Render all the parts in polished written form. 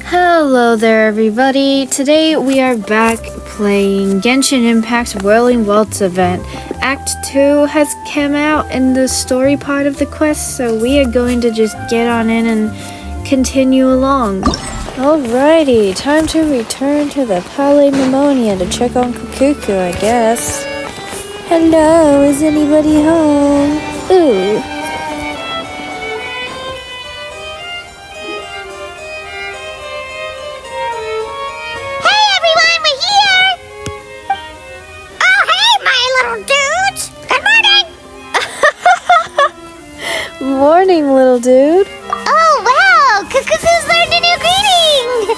Hello there everybody, today we are back playing Genshin Impacts Whirling Waltz event. Act 2 has come out in the story part of the quest, so we are going to just get on in and continue along. Alrighty, time to return to the Palais Mimonia to check on Kukuku, I guess. Hello, is anybody home? Ooh. Morning, little dude. Oh, wow! Kukuku's learned a new greeting!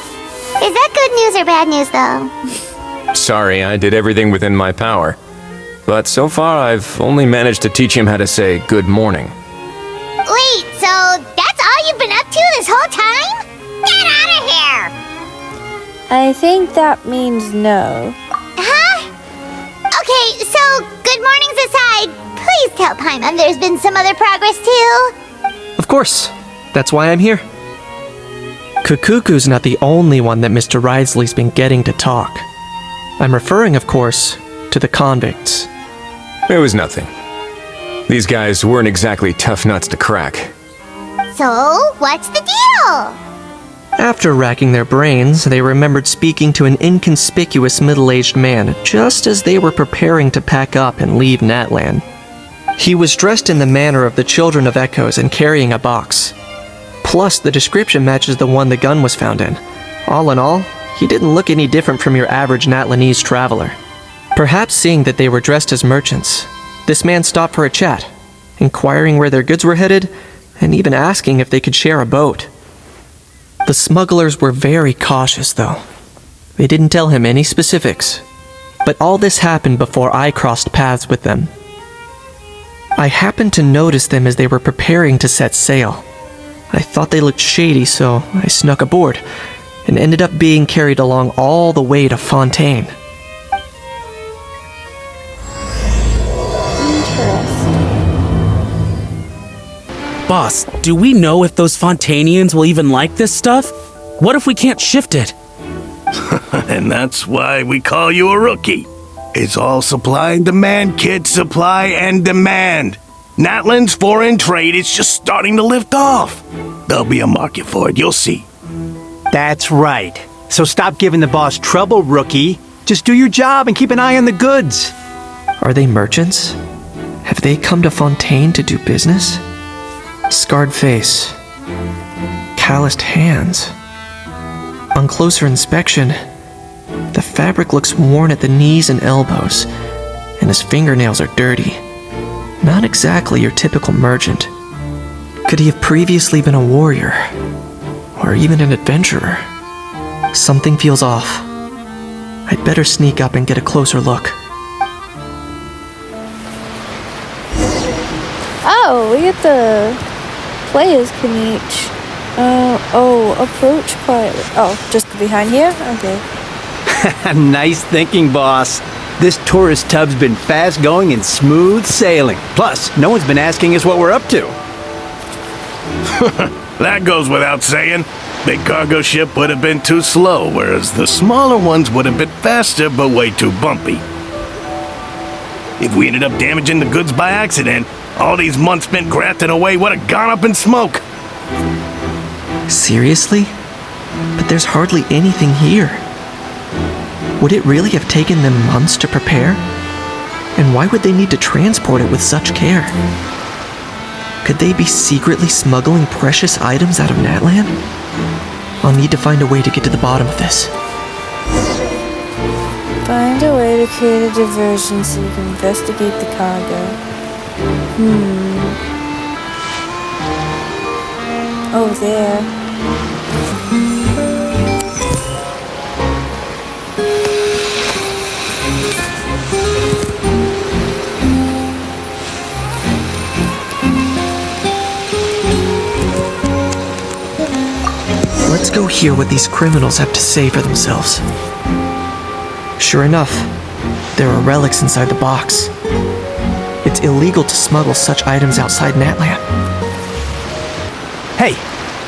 Is that good news or bad news, though? Sorry, I did everything within my power. But so far, I've only managed to teach him how to say good morning. Wait, so that's all you've been up to this whole time? Get out of here! I think that means no. Huh? Okay, so good mornings aside, please tell Paimon there's been some other progress, too. Of course. That's why I'm here. Kukuku's not the only one that Mr. Risley's been getting to talk. I'm referring, of course, to the convicts. It was nothing. These guys weren't exactly tough nuts to crack. So, what's the deal? After racking their brains, they remembered speaking to an inconspicuous middle-aged man just as they were preparing to pack up and leave Natlan. He was dressed in the manner of the Children of Echoes and carrying a box. Plus, the description matches the one the gun was found in. All in all, he didn't look any different from your average Natlanese traveler. Perhaps seeing that they were dressed as merchants, this man stopped for a chat, inquiring where their goods were headed, and even asking if they could share a boat. The smugglers were very cautious, though. They didn't tell him any specifics. But all this happened before I crossed paths with them. I happened to notice them as they were preparing to set sail. I thought they looked shady, so I snuck aboard, and ended up being carried along all the way to Fontaine. Boss, do we know if those Fontainians will even like this stuff? What if we can't shift it? And that's why we call you a rookie. It's all supply and demand, kid. Supply and demand. Natlan's foreign trade is just starting to lift off. There'll be a market for it, you'll see. That's right. So stop giving the boss trouble, rookie. Just do your job and keep an eye on the goods. Are they merchants? Have they come to Fontaine to do business? Scarred face. Calloused hands. On closer inspection, the fabric looks worn at the knees and elbows, and his fingernails are dirty. Not exactly your typical merchant. Could he have previously been a warrior? Or even an adventurer? Something feels off. I'd better sneak up and get a closer look. Oh, we get the players can each. Approach quietly. Oh, just behind here? Okay. Nice thinking, boss. This tourist tub's been fast going and smooth sailing. Plus, no one's been asking us what we're up to. That goes without saying. Big cargo ship would have been too slow, whereas the smaller ones would have been faster but way too bumpy. If we ended up damaging the goods by accident, all these months spent grafting away would have gone up in smoke. Seriously? But there's hardly anything here. Would it really have taken them months to prepare? And why would they need to transport it with such care? Could they be secretly smuggling precious items out of Natlan? I'll need to find a way to get to the bottom of this. Find a way to create a diversion so you can investigate the cargo. Oh, there. Let's go hear what these criminals have to say for themselves. Sure enough, there are relics inside the box. It's illegal to smuggle such items outside Natlan. Hey,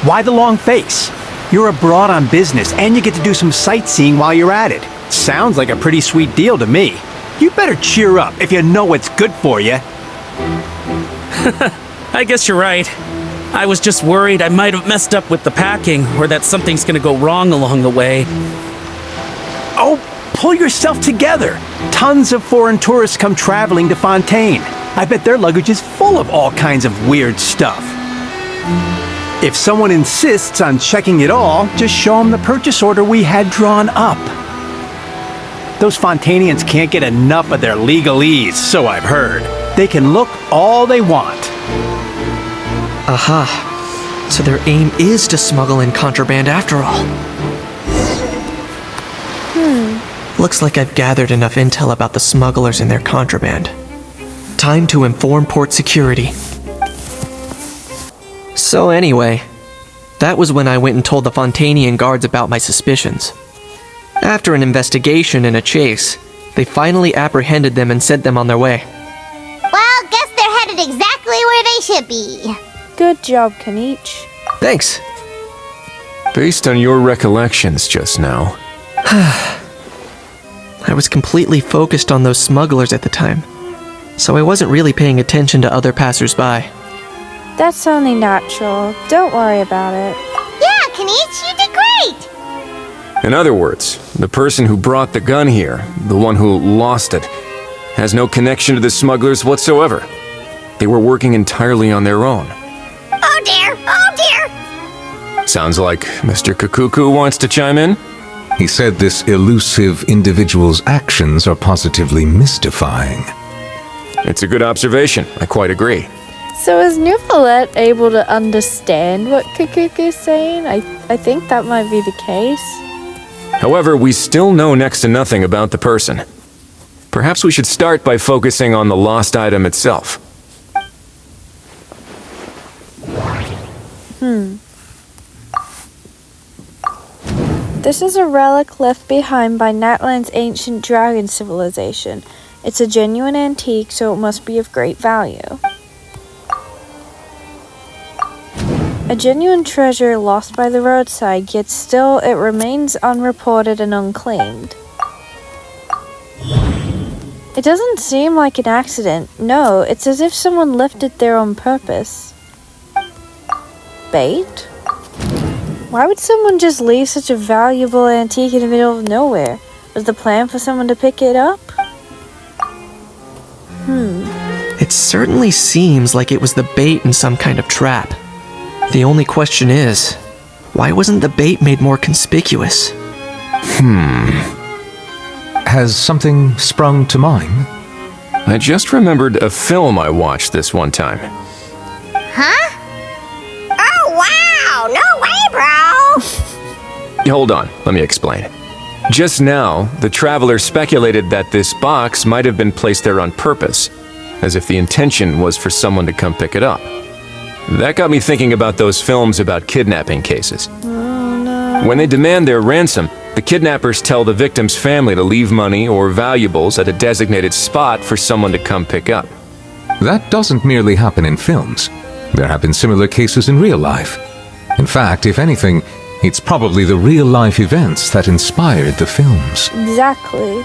why the long face? You're abroad on business, and you get to do some sightseeing while you're at it. Sounds like a pretty sweet deal to me. You better cheer up if you know what's good for you. I guess you're right. I was just worried I might have messed up with the packing, or that something's gonna go wrong along the way. Oh, pull yourself together. Tons of foreign tourists come traveling to Fontaine. I bet their luggage is full of all kinds of weird stuff. If someone insists on checking it all, just show them the purchase order we had drawn up. Those Fontainians can't get enough of their legalese, so I've heard. They can look all they want. Aha. So their aim is to smuggle in contraband after all. Looks like I've gathered enough intel about the smugglers and their contraband. Time to inform port security. So anyway, that was when I went and told the Fontainian guards about my suspicions. After an investigation and a chase, they finally apprehended them and sent them on their way. Well, guess they're headed exactly where they should be. Good job, Kanich. Thanks. Based on your recollections just now, I was completely focused on those smugglers at the time, so I wasn't really paying attention to other passers-by. That's only natural. Don't worry about it. Yeah, Kanich, you did great. in other words, the person who brought the gun here, the one who lost it, has no connection to the smugglers whatsoever. They were working entirely on their own. Oh dear, oh dear. Sounds like Mr. Kakuku wants to chime in? He said this elusive individual's actions are positively mystifying. It's a good observation. I quite agree. So is Nuvalet able to understand what Kakuku's saying? I think that might be the case. However, we still know next to nothing about the person. Perhaps we should start by focusing on the lost item itself. This is a relic left behind by Natland's ancient dragon civilization. It's a genuine antique, so it must be of great value. A genuine treasure lost by the roadside, yet still it remains unreported and unclaimed. It doesn't seem like an accident. No, it's as if someone left it there on purpose. Bait? Why would someone just leave such a valuable antique in the middle of nowhere? Was the plan for someone to pick it up? It certainly seems like it was the bait in some kind of trap. The only question is, why wasn't the bait made more conspicuous? Has something sprung to mind? I just remembered a film I watched this one time. Huh? Oh, wow! No way, bro! Hold on, let me explain. Just now, the traveler speculated that this box might have been placed there on purpose, as if the intention was for someone to come pick it up. That got me thinking about those films about kidnapping cases. When they demand their ransom, the kidnappers tell the victim's family to leave money or valuables at a designated spot for someone to come pick up. That doesn't merely happen in films. There have been similar cases in real life. In fact, if anything, it's probably the real-life events that inspired the films. Exactly.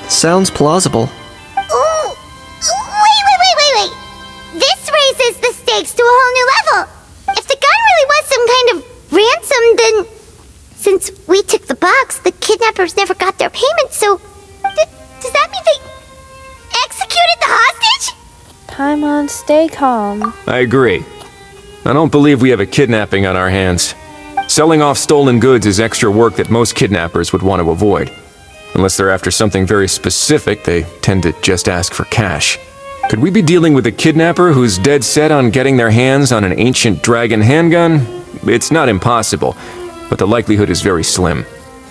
Sounds plausible. Ooh! Wait! This raises the stakes to a whole new level. If the gun really was some kind of ransom, then since we took the box, the kidnappers never got their payment, so does that mean they executed the hostage? Paimon, stay calm. I agree. I don't believe we have a kidnapping on our hands. Selling off stolen goods is extra work that most kidnappers would want to avoid. Unless they're after something very specific, they tend to just ask for cash. Could we be dealing with a kidnapper who's dead set on getting their hands on an ancient dragon handgun? It's not impossible, but the likelihood is very slim.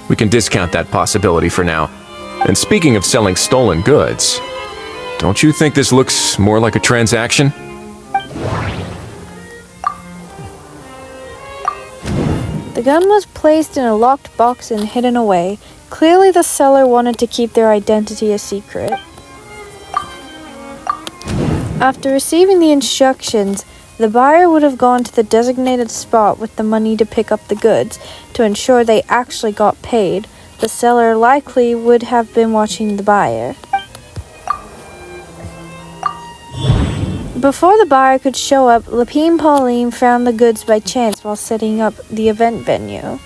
We can discount that possibility for now. And speaking of selling stolen goods, don't you think this looks more like a transaction? The gun was placed in a locked box and hidden away. Clearly the seller wanted to keep their identity a secret. After receiving the instructions, The buyer would have gone to the designated spot with the money to pick up the goods to ensure they actually got paid. The seller likely would have been watching the buyer. Before the buyer could show up, Lapine Pauline found the goods by chance while setting up the event venue.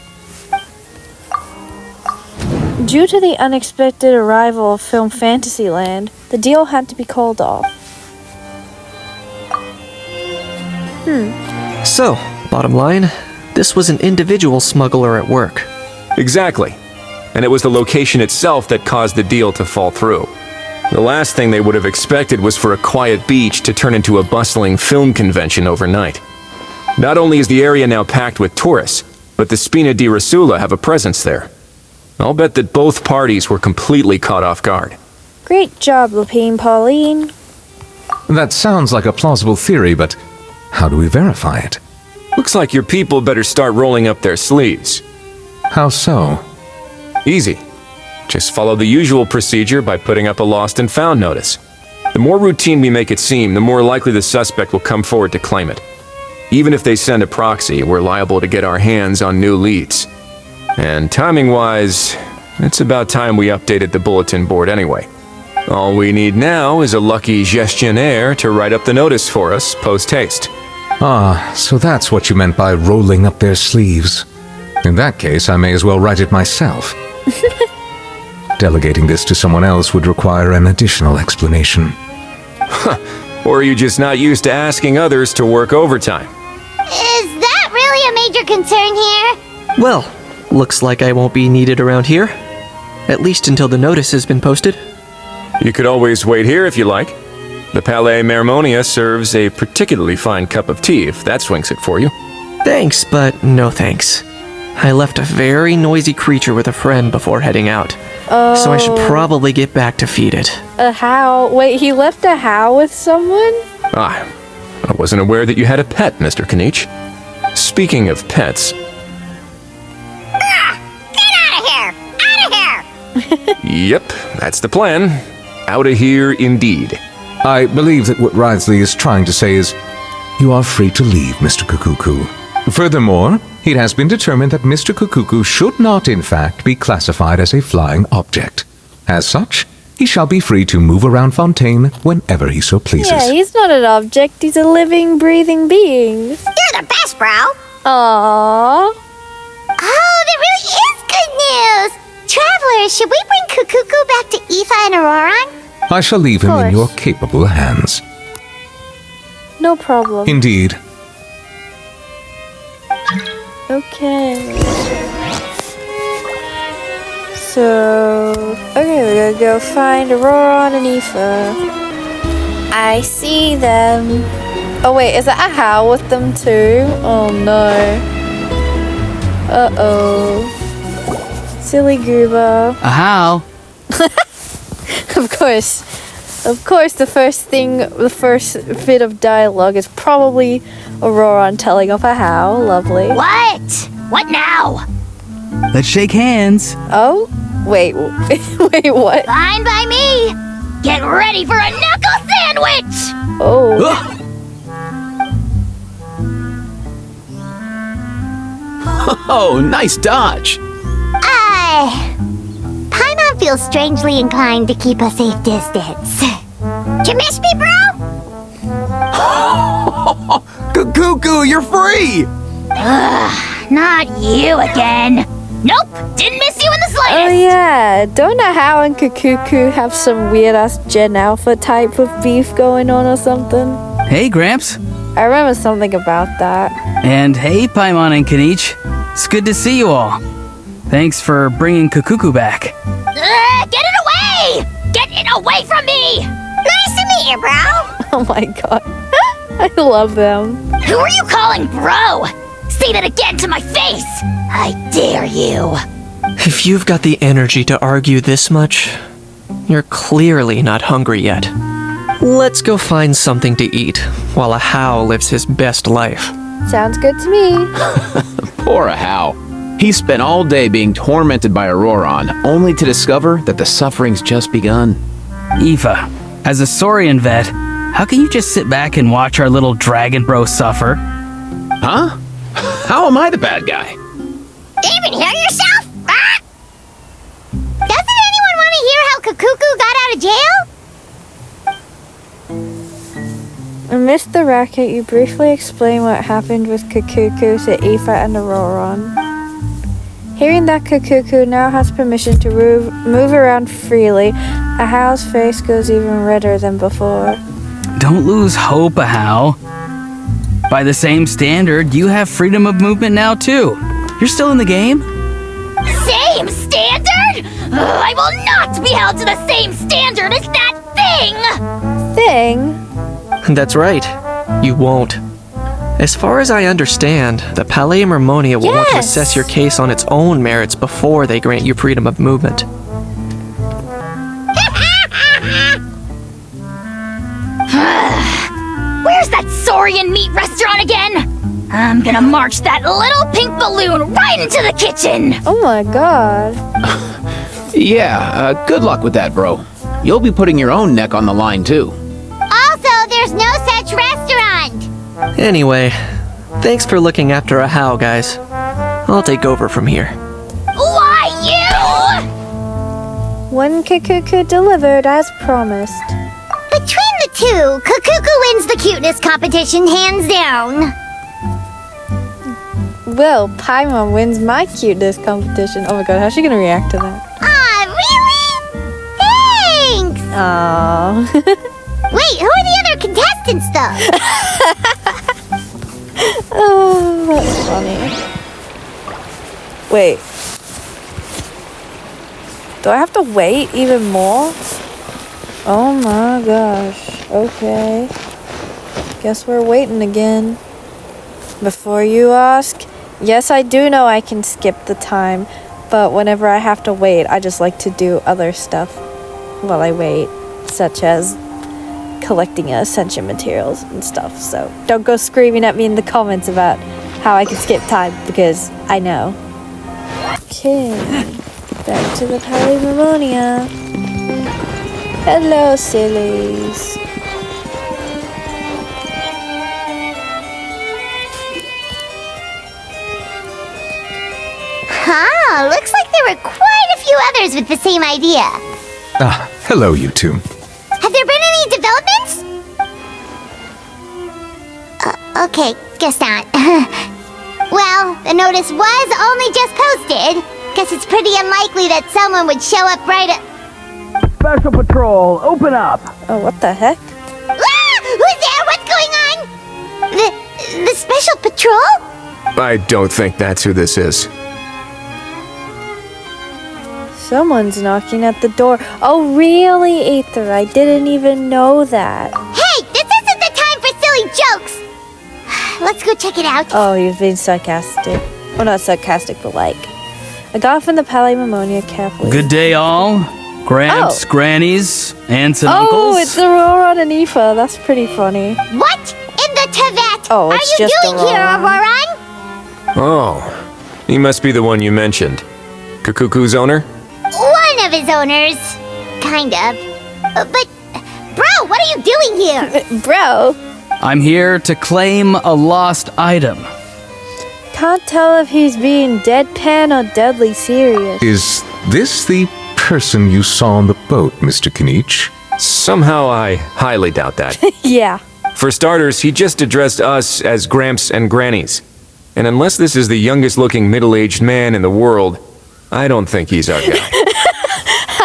Due to the unexpected arrival of Film Fantasyland, the deal had to be called off. So, bottom line, this was an individual smuggler at work. Exactly. And it was the location itself that caused the deal to fall through. The last thing they would have expected was for a quiet beach to turn into a bustling film convention overnight. Not only is the area now packed with tourists, but the Spina di Rosula have a presence there. I'll bet that both parties were completely caught off guard. Great job, Lapine Pauline. That sounds like a plausible theory, but how do we verify it? Looks like your people better start rolling up their sleeves. How so? Easy. Just follow the usual procedure by putting up a lost and found notice. The more routine we make it seem, the more likely the suspect will come forward to claim it. Even if they send a proxy, we're liable to get our hands on new leads. And timing-wise, it's about time we updated the bulletin board anyway. All we need now is a lucky gestionnaire to write up the notice for us post-haste. Ah, so that's what you meant by rolling up their sleeves. In that case, I may as well write it myself. Delegating this to someone else would require an additional explanation. Or are you just not used to asking others to work overtime? Is that really a major concern here? Well, looks like I won't be needed around here. At least until the notice has been posted. You could always wait here if you like. The Palais Mermonia serves a particularly fine cup of tea if that swings it for you. Thanks, but no thanks. I left a very noisy creature with a friend before heading out. So I should probably get back to feed it. A how? Wait, he left a how with someone? Ah, I wasn't aware that you had a pet, Mr. Kanich. Speaking of pets... Get out of here! Out of here! Yep, that's the plan. Out of here indeed. I believe that what Wriothesley is trying to say is, you are free to leave, Mr. Kukuku. Furthermore, it has been determined that Mr. Kukuku should not, in fact, be classified as a flying object. As such, he shall be free to move around Fontaine whenever he so pleases. Yeah, he's not an object, he's a living, breathing being. You're the best, bro! Aww. Oh, that really is good news! Travelers, should we bring Kukuku back to Aoife and Auroron? I shall leave him in course. your capable hands. No problem. Indeed. Okay. So, okay, we're gonna go find Auroron and Aoife. I see them. Oh wait, is that a howl with them too? Oh no. Uh-oh. Silly Goober. A how? Of course, the first bit of dialogue is probably Auroron telling off a howl. Lovely. What? What now? Let's shake hands. Oh, wait, wait, what? Fine by me! Get ready for a knuckle sandwich! Oh, Oh, nice dodge. Paimon feels strangely inclined to keep a safe distance. Did you miss me, bro? Cuckoo, you're free! Not you again. Nope, didn't miss you in the oh slightest. yeah. Don't know how and Kukuku have some weird ass Gen Alpha type of beef going on or something. Hey, Gramps. I remember something about that. And hey, Paimon and Kanich. It's good to see you all. Thanks for bringing Kukuku back. Get it away! Get it away from me! Nice to meet you, bro. Oh my god. I love them. Who are you calling bro? Say that again to my face! I dare you! If you've got the energy to argue this much, you're clearly not hungry yet. Let's go find something to eat while a How lives his best life. Sounds good to me. Poor How. He spent all day being tormented by Auroron, only to discover that the suffering's just begun. Aoife, as a Saurian vet, How can you just sit back and watch our little dragon bro suffer? Huh? How am I the bad guy? Even hear yourself? Ah! Doesn't anyone want to hear how Kakuku got out of jail? Amidst the racket, you briefly explain what happened with Kakuku to Aoife and Auroron. Hearing that Kakuku now has permission to move around freely, Ahao's face goes even redder than before. Don't lose hope, Ahau. By the same standard, you have freedom of movement now too. You're still in the game? Same standard? Ugh, I will not be held to the same standard as that thing! Thing? That's right. You won't. As far as I understand, the Palais Mermonia will want to Yes! assess your case on its own merits before they grant you freedom of movement. Where's that Saurian meat restaurant again? I'm gonna march that little pink balloon right into the kitchen! Oh my god. Yeah, good luck with that, bro. You'll be putting your own neck on the line, too. Also, there's no such restaurant! Anyway, thanks for looking after Ahau, guys. I'll take over from here. Why you? One Kakuku delivered as promised. Between the two, Kakuku wins the cuteness competition hands down. Well, Paimon wins my cuteness competition. Oh my god, how's she gonna react to that? Aw, really? Thanks! Aww. Wait, who are the other contestants, though? Oh, that's funny. Wait. Do I have to wait even more? Oh my gosh. Okay. Guess we're waiting again. Before you ask, yes, I do know I can skip the time, but whenever I have to wait, I just like to do other stuff while I wait, such as collecting ascension materials and stuff. So don't go screaming at me in the comments about how I can skip time, because I know. Okay, back to the Palais Mermonia. Hello, sillies. Huh, looks like there were quite a few others with the same idea. Ah, hello, you two. Have there been any developments? Okay, guess not. Well, the notice was only just posted. Guess it's pretty unlikely that someone would show up right at... Special Patrol, open up! Oh, what the heck? Ah! Who's there? What's going on? The Special Patrol? I don't think that's who this is. Someone's knocking at the door. Oh, really, Aether? I didn't even know that. Hey, this isn't the time for silly jokes! Let's go check it out. Oh, he was being sarcastic. Well, not sarcastic, but like. I got from the Palais Mermonia carefully. Good day, all. Gramps, Oh. grannies, aunts and uncles. Oh, it's Auroron and Aoife. That's pretty funny. What in the Tibet Oh, are it's you just doing here, Auroron. Auroron? Oh, he must be the one you mentioned. Kakuku's owner? One of his owners. Kind of. But, bro, what are you doing here? Bro, I'm here to claim a lost item. can't tell if he's being deadpan or deadly serious. Is this the person you saw on the boat, Mr. Kinich? Somehow I highly doubt that. Yeah. For starters, he just addressed us as Gramps and Grannies. And unless this is the youngest looking middle-aged man in the world, I don't think he's our guy.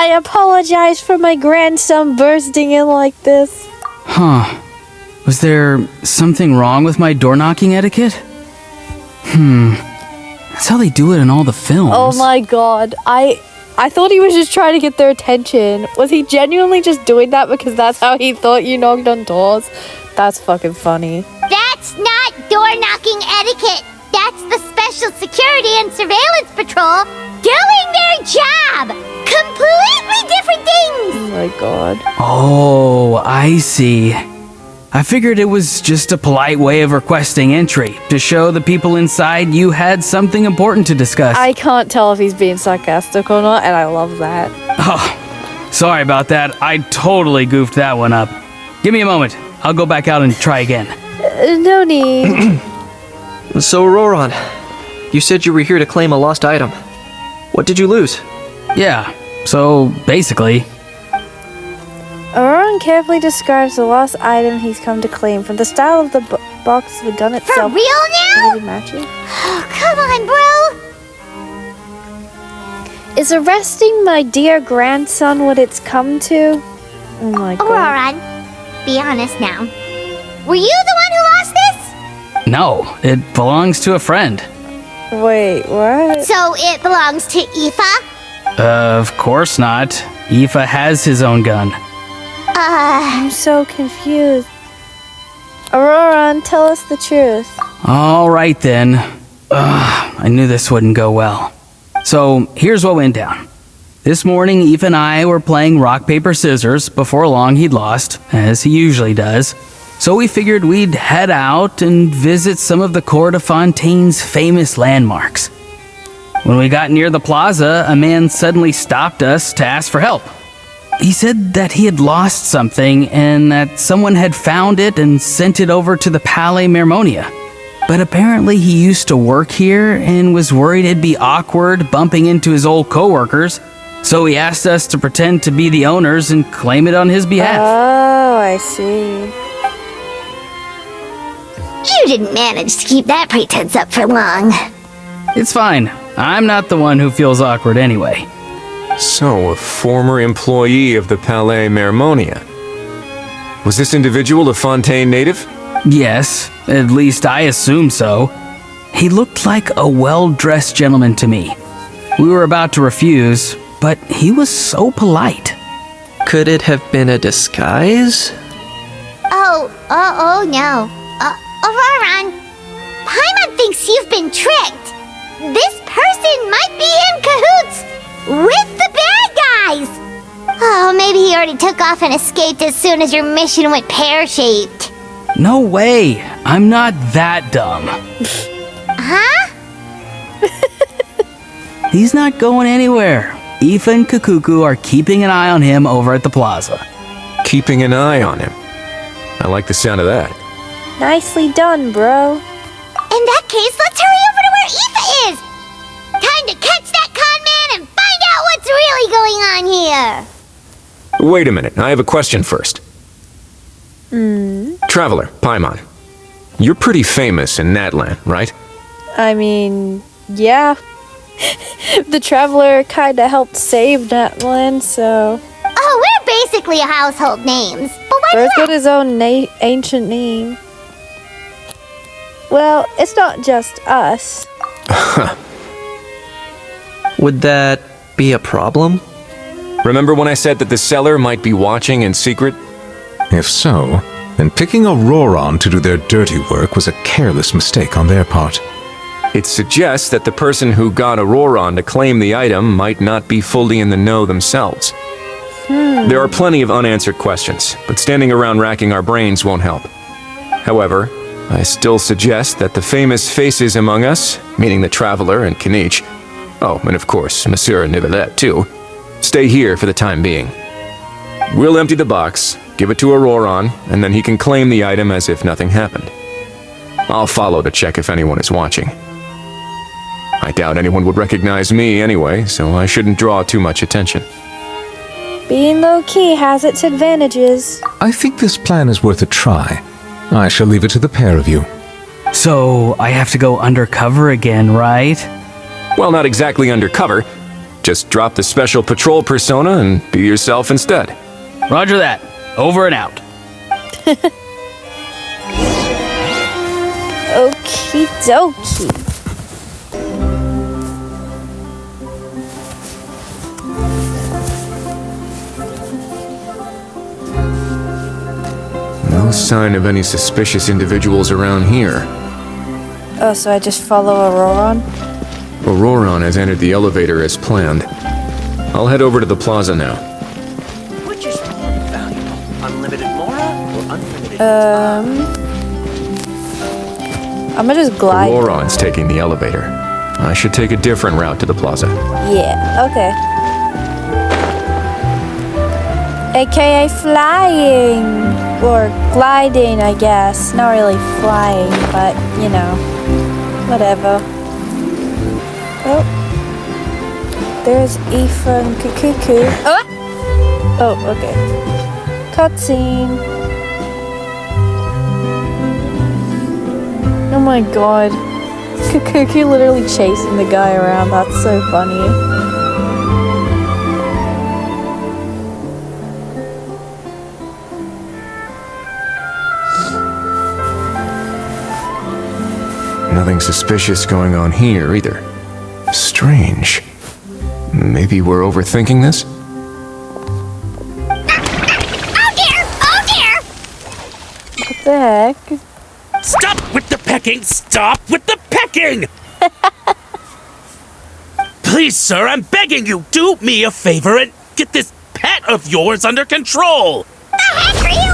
I apologize for my grandson bursting in like this. Huh. Was there something wrong with my door knocking etiquette? That's how they do it in all the films. Oh my god. I thought he was just trying to get their attention. Was he genuinely just doing that because that's how he thought you knocked on doors? That's fucking funny. That's not door-knocking etiquette. That's the Special Security and Surveillance Patrol doing their job. Completely different things. Oh my god. Oh, I see. I figured it was just a polite way of requesting entry to show the people inside you had something important to discuss. I can't tell if he's being sarcastic or not, and I love that. Oh, sorry about that. I totally goofed that one up. Give me a moment. I'll go back out and try again. No need. So, Auroron, you said you were here to claim a lost item. What did you lose? Yeah, so basically, Auroron carefully describes the lost item he's come to claim. From the style of the box to the gun For itself. real now? Really matching. Oh, come on, bro. Is arresting my dear grandson what it's come to? Oh my god. Auroron, be honest now. Were you the one who lost this? no, it belongs to a friend. Wait, what? So it belongs to Aoife? Of course not. Aoife has his own gun. I'm so confused. Auroron, tell us the truth. All right then. I knew this wouldn't go well. So here's what went down. This morning, Aoife and I were playing rock, paper, scissors. Before long, he'd lost, as he usually does. So we figured we'd head out and visit some of the Court of Fontaine's famous landmarks. When we got near the plaza, a man suddenly stopped us to ask for help. He said that he had lost something and that someone had found it and sent it over to the Palais Mermonia. But apparently he used to work here and was worried it'd be awkward bumping into his old coworkers, so he asked us to pretend to be the owners and claim it on his behalf. Oh, I see. You didn't manage to keep that pretense up for long. It's fine. I'm not the one who feels awkward anyway. So, a former employee of the Palais Mermonia. Was this individual a Fontaine native? Yes, at least I assume so. He looked like a well-dressed gentleman to me. We were about to refuse, but he was so polite. Could it have been a disguise? Oh no. Auroron, Paimon thinks you've been tricked. This person might be in cahoots with the bad guys. Oh, maybe he already took off and escaped as soon as your mission went pear-shaped. No way! I'm not that dumb. Huh? He's not going anywhere. Aoife and Kakuku are keeping an eye on him over at the plaza. Keeping an eye on him. I like the sound of that. Nicely done, bro. In that case, let's hurry over to where Aoife is. Time to catch that con man and find out what's really going on here. Wait a minute, I have a question first. Traveler, Paimon. You're pretty famous in Natlan, right? I mean, yeah. The traveler kinda helped save Natlan, so. Oh, we're basically a household names. But why Bro's do got his own ancient name. Well, it's not just us. Would that be a problem? Remember when I said that the seller might be watching in secret? If so, then picking Auroron to do their dirty work was a careless mistake on their part. It suggests that the person who got Auroron to claim the item might not be fully in the know themselves. There are plenty of unanswered questions, but standing around racking our brains won't help. However, I still suggest that the famous faces among us, meaning the Traveler and Kinich, oh, and of course, Monsieur Nivelet too, stay here for the time being. We'll empty the box, give it to Auroron, and then he can claim the item as if nothing happened. I'll follow to check if anyone is watching. I doubt anyone would recognize me anyway, so I shouldn't draw too much attention. Being low-key has its advantages. I think this plan is worth a try. I shall leave it to the pair of you. So, I have to go undercover again, right? Well, not exactly undercover. Just drop the special patrol persona and be yourself instead. Roger that. Over and out. Okie dokie. No sign of any suspicious individuals around here. Oh, so I just follow Auroron? Auroron has entered the elevator as planned. I'll head over to the plaza now. Which is more valuable, unlimited Mora or unlimited? I'm gonna just glide. Auroron's taking the elevator. I should take a different route to the plaza. Yeah, okay. AKA flying. Or gliding, I guess. Not really flying, but, you know, whatever. Oh. There's Ethan Kukuku. Oh! Oh, okay. Cutscene. Oh my god. Kukuku literally chasing the guy around. That's so funny. Nothing suspicious going on here either. Strange. Maybe we're overthinking this? Oh dear! Oh dear! What the heck? Stop with the pecking! Stop with the pecking! Please, sir, I'm begging you, do me a favor and get this pet of yours under control! The heck are you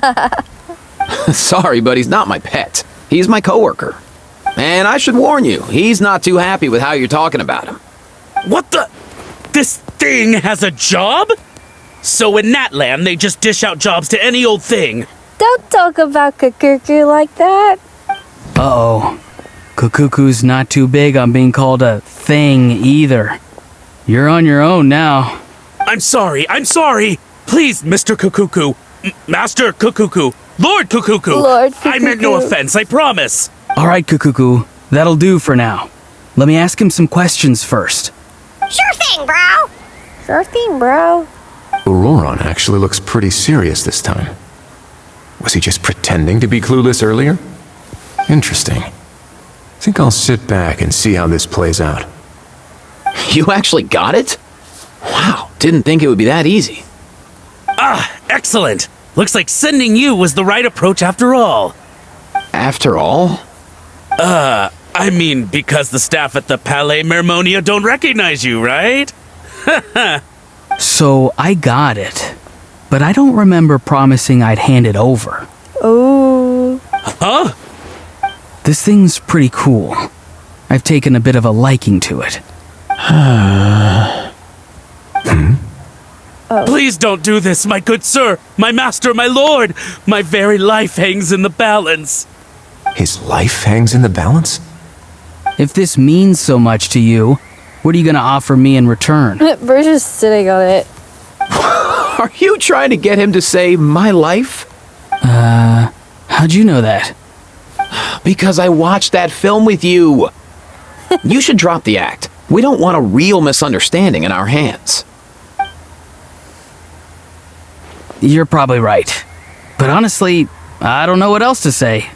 on about? Sorry, but he's not my pet. He's my coworker. And I should warn you, he's not too happy with how you're talking about him. What the? This thing has a job? So in Natland, they just dish out jobs to any old thing. Don't talk about Kukuku like that. Uh-oh. Kukuku's not too big on being called a thing either. You're on your own now. I'm sorry. Please, Mr. Kukuku. Master Kukuku. Lord Kukuku. Lord I meant no Kukuku. offense, I promise. All right, Kukuku. That'll do for now. Let me ask him some questions first. Sure thing, bro. Sure thing, bro. Auroron actually looks pretty serious this time. Was he just pretending to be clueless earlier? Interesting. Think I'll sit back and see how this plays out. You actually got it? Wow, didn't think it would be that easy. Ah, excellent. Looks like sending you was the right approach after all. After all? I mean, because the staff at the Palais Mermonia don't recognize you, right? So I got it, but I don't remember promising I'd hand it over. Oh. Huh? This thing's pretty cool. I've taken a bit of a liking to it. Please don't do this, my good sir, my master, my lord. My very life hangs in the balance. His life hangs in the balance? If this means so much to you, what are you gonna offer me in return? We're just sitting on it. Are you trying to get him to say my life? How'd you know that? Because I watched that film with you. You should drop the act. We don't want a real misunderstanding in our hands. You're probably right. But honestly, I don't know what else to say.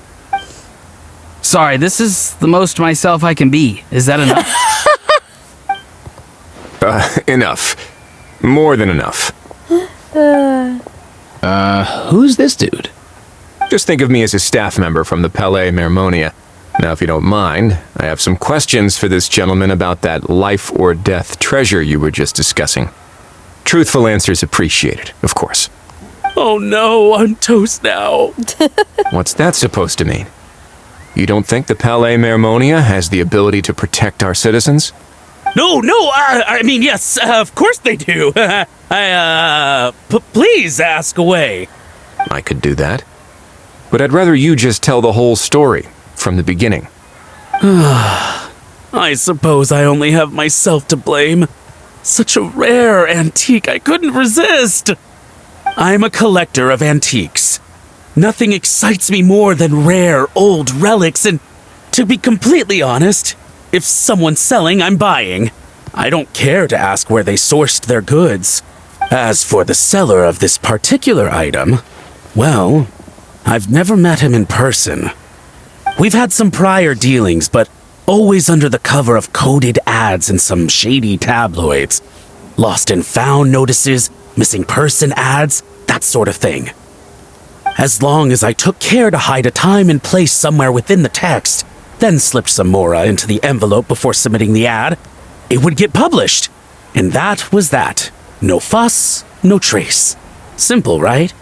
Sorry, this is the most myself I can be. Is that enough? Enough. More than enough. Who's this dude? Just think of me as a staff member from the Palais Mermonia. Now, if you don't mind, I have some questions for this gentleman about that life or death treasure you were just discussing. Truthful answers appreciated, of course. Oh no, I'm toast now. What's that supposed to mean? You don't think the Palais Mermonia has the ability to protect our citizens? No, I mean, yes, of course they do. Please ask away. I could do that. But I'd rather you just tell the whole story, from the beginning. I suppose I only have myself to blame. Such a rare antique, I couldn't resist. I'm a collector of antiques. Nothing excites me more than rare, old relics, and to be completely honest, if someone's selling, I'm buying. I don't care to ask where they sourced their goods. As for the seller of this particular item, well, I've never met him in person. We've had some prior dealings, but always under the cover of coded ads in some shady tabloids. Lost and found notices, missing person ads, that sort of thing. As long as I took care to hide a time and place somewhere within the text, then slipped some mora into the envelope before submitting the ad, it would get published. And that was that. No fuss, no trace. Simple, right?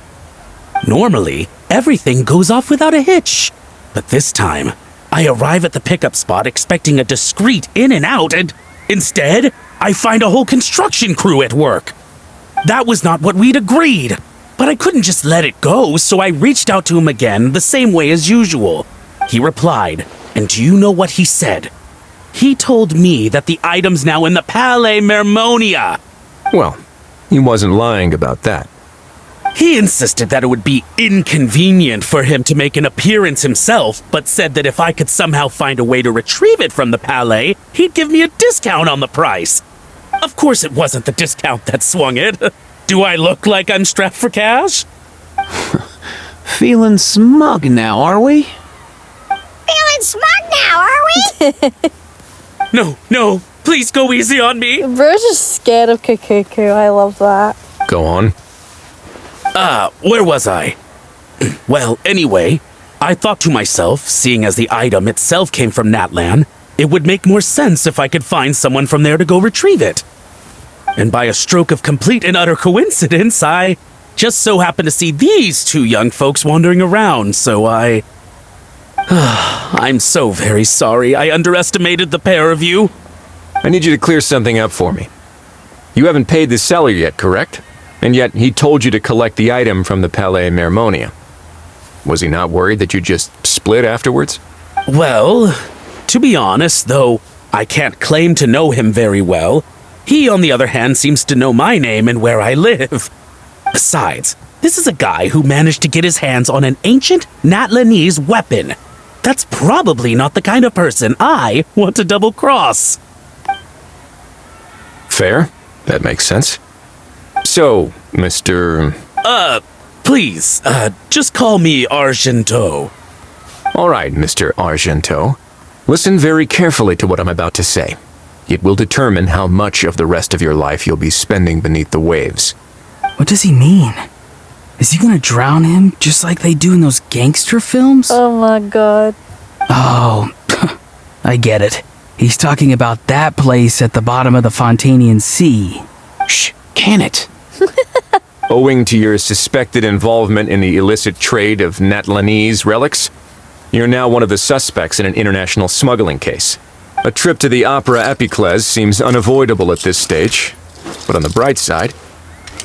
Normally, everything goes off without a hitch. But this time, I arrive at the pickup spot expecting a discreet in and out, and instead, I find a whole construction crew at work. That was not what we'd agreed. But I couldn't just let it go, so I reached out to him again the same way as usual. He replied, and do you know what he said? He told me that the item's now in the Palais Mermonia. Well, he wasn't lying about that. He insisted that it would be inconvenient for him to make an appearance himself, but said that if I could somehow find a way to retrieve it from the Palais, he'd give me a discount on the price. Of course it wasn't the discount that swung it. Do I look like I'm strapped for cash? Feeling smug now, are we? Feeling smug now, are we? No, please go easy on me. Bro's just scared of Kukuku. I love that. Go on. Where was I? Well, anyway, I thought to myself, seeing as the item itself came from Natlan, it would make more sense if I could find someone from there to go retrieve it. And by a stroke of complete and utter coincidence, I just so happened to see these two young folks wandering around, so I'm so very sorry I underestimated the pair of you. I need you to clear something up for me. You haven't paid the seller yet, correct? And yet he told you to collect the item from the Palais Mermonia. Was he not worried that you just split afterwards? Well, to be honest, though I can't claim to know him very well, he, on the other hand, seems to know my name and where I live. Besides, this is a guy who managed to get his hands on an ancient Natlanese weapon. That's probably not the kind of person I want to double-cross. Fair. That makes sense. So, Mr. Please, just call me Argento. All right, Mr. Argento. Listen very carefully to what I'm about to say. It will determine how much of the rest of your life you'll be spending beneath the waves. What does he mean? Is he gonna drown him just like they do in those gangster films? Oh my god. Oh, I get it. He's talking about that place at the bottom of the Fontanian Sea. Shh, can it? Owing to your suspected involvement in the illicit trade of Natlanese relics, you're now one of the suspects in an international smuggling case. A trip to the Opera Epiclese seems unavoidable at this stage, but on the bright side,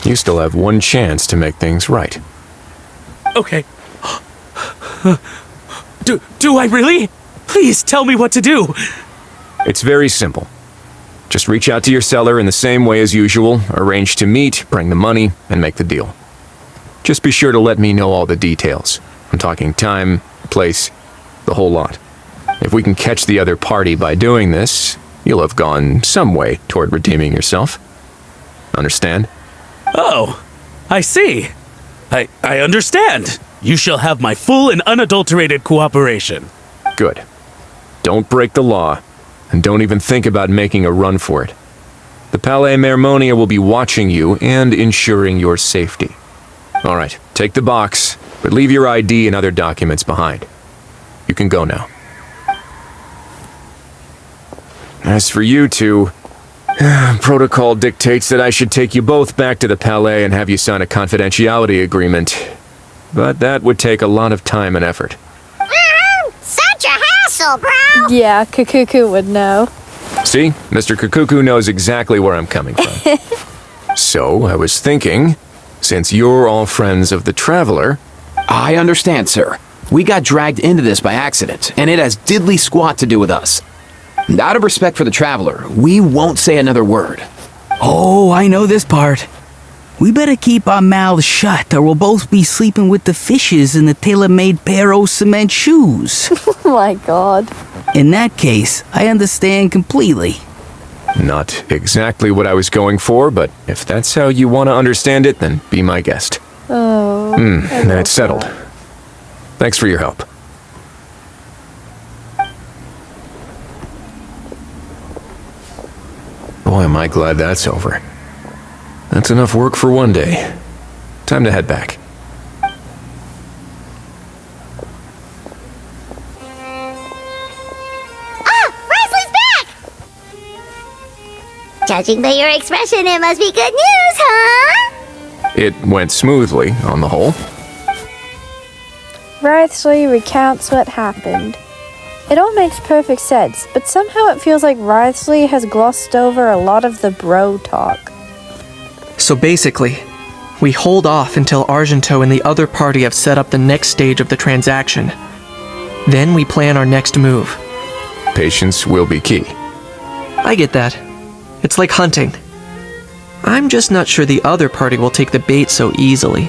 you still have one chance to make things right. Okay. Do I really? Please tell me what to do. It's very simple. Just reach out to your seller in the same way as usual, arrange to meet, bring the money, and make the deal. Just be sure to let me know all the details. I'm talking time, place, the whole lot. If we can catch the other party by doing this, you'll have gone some way toward redeeming yourself. Understand? Oh, I see. I understand. You shall have my full and unadulterated cooperation. Good. Don't break the law, and don't even think about making a run for it. The Palais Mermonia will be watching you and ensuring your safety. All right, take the box, but leave your ID and other documents behind. You can go now. As for you two, protocol dictates that I should take you both back to the Palais and have you sign a confidentiality agreement. But that would take a lot of time and effort. Such a hassle, bro! Yeah, Kukuku would know. See? Mr. Kukuku knows exactly where I'm coming from. So, I was thinking, since you're all friends of the Traveler... I understand, sir. We got dragged into this by accident, and it has diddly squat to do with us. And out of respect for the Traveler, we won't say another word. Oh, I know this part. We better keep our mouths shut or we'll both be sleeping with the fishes in the tailor-made pair of cement shoes. Oh my god. In that case, I understand completely. Not exactly what I was going for, but if that's how you want to understand it, then be my guest. Oh. Then it's settled. Thanks for your help. Boy, am I glad that's over. That's enough work for one day. Time to head back. Risley's back! Judging by your expression, it must be good news, huh? It went smoothly, on the whole. Wriothesley recounts what happened. It all makes perfect sense, but somehow it feels like Wriothesley has glossed over a lot of the bro talk. So basically, We hold off until Argento and the other party have set up the next stage of the transaction. Then we plan our next move. Patience will be key. I get that. It's like hunting. I'm just not sure the other party will take the bait so easily.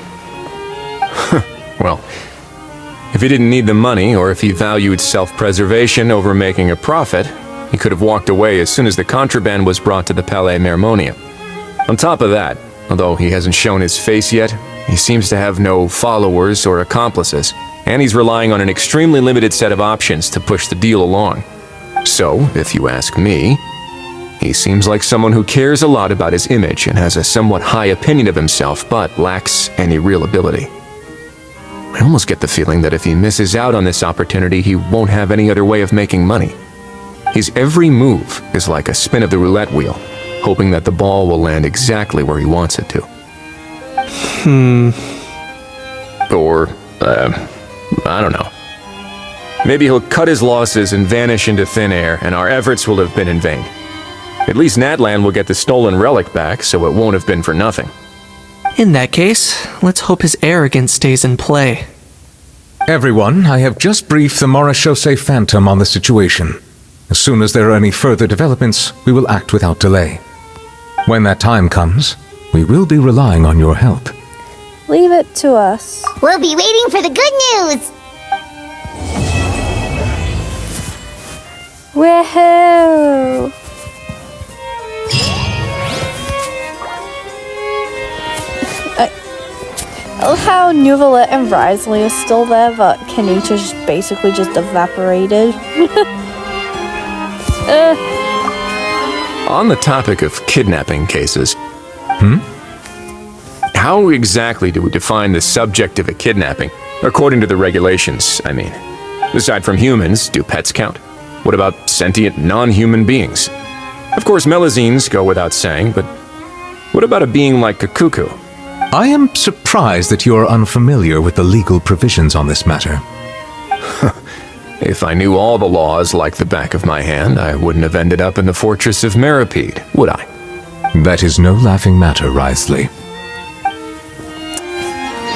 Well, if he didn't need the money, or if he valued self-preservation over making a profit, he could have walked away as soon as the contraband was brought to the Palais Mermonium. On top of that, although he hasn't shown his face yet, he seems to have no followers or accomplices, and he's relying on an extremely limited set of options to push the deal along. So, if you ask me, he seems like someone who cares a lot about his image and has a somewhat high opinion of himself, but lacks any real ability. I almost get the feeling that if he misses out on this opportunity, he won't have any other way of making money. His every move is like a spin of the roulette wheel, hoping that the ball will land exactly where he wants it to. Or, I don't know. Maybe he'll cut his losses and vanish into thin air, and our efforts will have been in vain. At least Natlan will get the stolen relic back, so it won't have been for nothing. In that case, let's hope his arrogance stays in play. Everyone, I have just briefed the Marechaussee Phantom on the situation. As soon as there are any further developments, we will act without delay. When that time comes, we will be relying on your help. Leave it to us. We'll be waiting for the good news. Woohoo! I love how Nuvalet and Risley are still there, but Kenichi just basically just evaporated. On the topic of kidnapping cases, how exactly do we define the subject of a kidnapping? According to the regulations, I mean. Aside from humans, do pets count? What about sentient, non-human beings? Of course, Melazines go without saying, but what about a being like Kakuku? I am surprised that you are unfamiliar with the legal provisions on this matter. If I knew all the laws like the back of my hand, I wouldn't have ended up in the fortress of Meripede, would I? That is no laughing matter, Risley.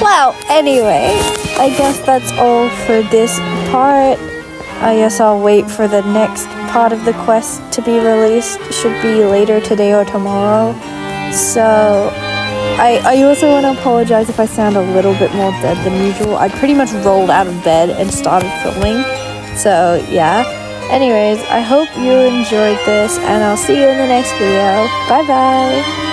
Well, anyway, I guess that's all for this part. I guess I'll wait for the next part of the quest to be released. Should be later today or tomorrow. So, I also want to apologize if I sound a little bit more dead than usual. I pretty much rolled out of bed and started filming. So, yeah. Anyways, I hope you enjoyed this, and I'll see you in the next video. Bye-bye!